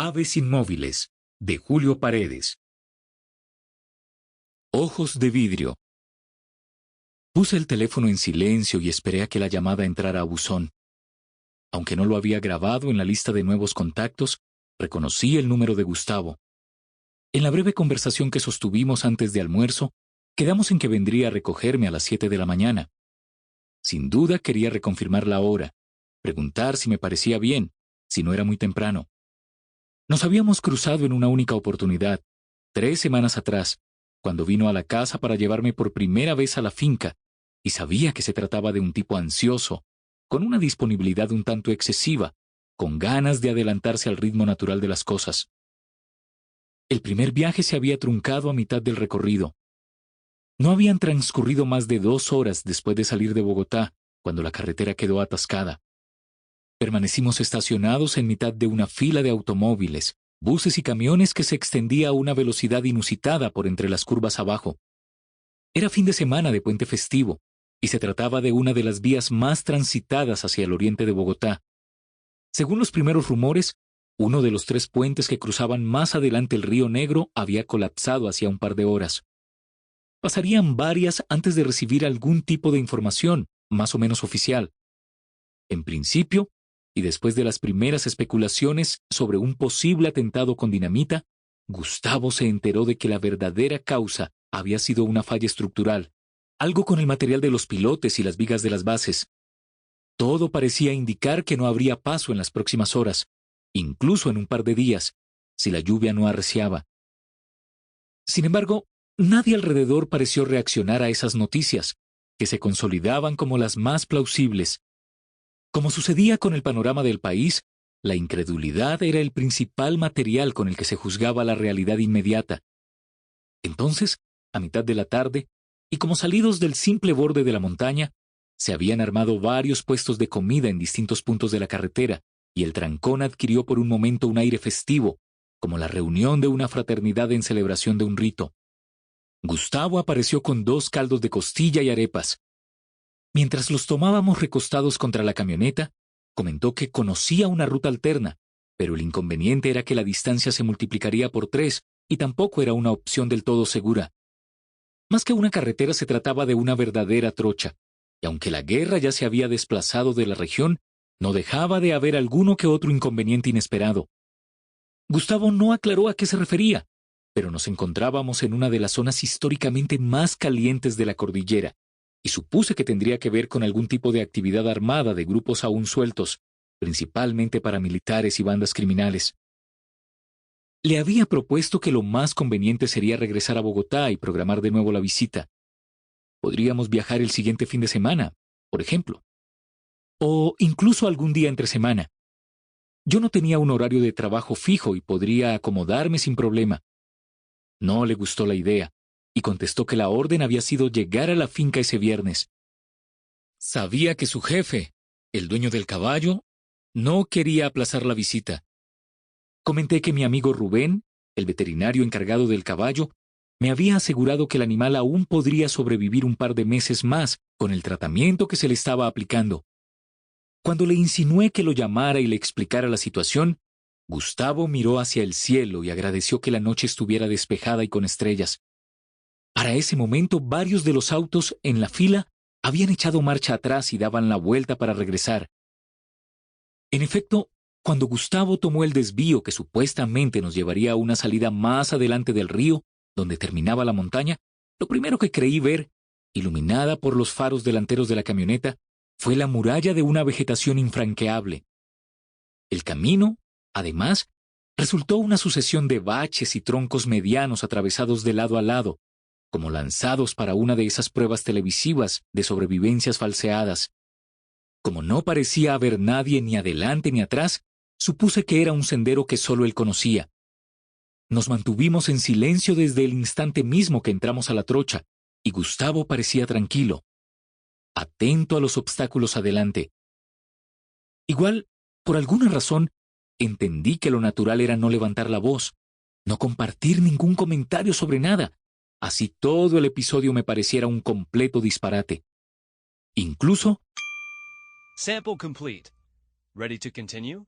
Aves inmóviles, de Julio Paredes. Ojos de vidrio. Puse el teléfono en silencio y esperé a que la llamada entrara a buzón. Aunque no lo había grabado en la lista de nuevos contactos, reconocí el número de Gustavo. En la breve conversación que sostuvimos antes de almuerzo, quedamos en que vendría a recogerme a las 7 de la mañana. Sin duda quería reconfirmar la hora, preguntar si me parecía bien, si no era muy temprano. Nos habíamos cruzado en una única oportunidad, 3 semanas atrás, cuando vino a la casa para llevarme por primera vez a la finca, y sabía que se trataba de un tipo ansioso, con una disponibilidad un tanto excesiva, con ganas de adelantarse al ritmo natural de las cosas. El primer viaje se había truncado a mitad del recorrido. No habían transcurrido más de 2 horas después de salir de Bogotá, cuando la carretera quedó atascada. Permanecimos estacionados en mitad de una fila de automóviles, buses y camiones que se extendía a una velocidad inusitada por entre las curvas abajo. Era fin de semana de puente festivo, y se trataba de una de las vías más transitadas hacia el oriente de Bogotá. Según los primeros rumores, uno de los 3 puentes que cruzaban más adelante el río Negro había colapsado hacía un par de horas. Pasarían varias antes de recibir algún tipo de información, más o menos oficial. En principio, y después de las primeras especulaciones sobre un posible atentado con dinamita, Gustavo se enteró de que la verdadera causa había sido una falla estructural, algo con el material de los pilotes y las vigas de las bases. Todo parecía indicar que no habría paso en las próximas horas, incluso en un par de días, si la lluvia no arreciaba. Sin embargo, nadie alrededor pareció reaccionar a esas noticias, que se consolidaban como las más plausibles. Como sucedía con el panorama del país, la incredulidad era el principal material con el que se juzgaba la realidad inmediata. Entonces, a mitad de la tarde, y como salidos del simple borde de la montaña, se habían armado varios puestos de comida en distintos puntos de la carretera, y el trancón adquirió por un momento un aire festivo, como la reunión de una fraternidad en celebración de un rito. Gustavo apareció con 2 caldos de costilla y arepas. Mientras los tomábamos recostados contra la camioneta, comentó que conocía una ruta alterna, pero el inconveniente era que la distancia se multiplicaría por 3 y tampoco era una opción del todo segura. Más que una carretera se trataba de una verdadera trocha, y aunque la guerra ya se había desplazado de la región, no dejaba de haber alguno que otro inconveniente inesperado. Gustavo no aclaró a qué se refería, pero nos encontrábamos en una de las zonas históricamente más calientes de la cordillera, y supuse que tendría que ver con algún tipo de actividad armada de grupos aún sueltos, principalmente paramilitares y bandas criminales. Le había propuesto que lo más conveniente sería regresar a Bogotá y programar de nuevo la visita. Podríamos viajar el siguiente fin de semana, por ejemplo. O incluso algún día entre semana. Yo no tenía un horario de trabajo fijo y podría acomodarme sin problema. No le gustó la idea, y contestó que la orden había sido llegar a la finca ese viernes. Sabía que su jefe, el dueño del caballo, no quería aplazar la visita. Comenté que mi amigo Rubén, el veterinario encargado del caballo, me había asegurado que el animal aún podría sobrevivir un par de meses más con el tratamiento que se le estaba aplicando. Cuando le insinué que lo llamara y le explicara la situación, Gustavo miró hacia el cielo y agradeció que la noche estuviera despejada y con estrellas. Para ese momento, varios de los autos en la fila habían echado marcha atrás y daban la vuelta para regresar. En efecto, cuando Gustavo tomó el desvío que supuestamente nos llevaría a una salida más adelante del río, donde terminaba la montaña, lo primero que creí ver, iluminada por los faros delanteros de la camioneta, fue la muralla de una vegetación infranqueable. El camino, además, resultó una sucesión de baches y troncos medianos atravesados de lado a lado, como lanzados para una de esas pruebas televisivas de sobrevivencias falseadas. Como no parecía haber nadie ni adelante ni atrás, supuse que era un sendero que solo él conocía. Nos mantuvimos en silencio desde el instante mismo que entramos a la trocha, y Gustavo parecía tranquilo, atento a los obstáculos adelante. Igual, por alguna razón, entendí que lo natural era no levantar la voz, no compartir ningún comentario sobre nada, así todo el episodio me pareciera un completo disparate. Incluso... Sample complete. Ready to continue?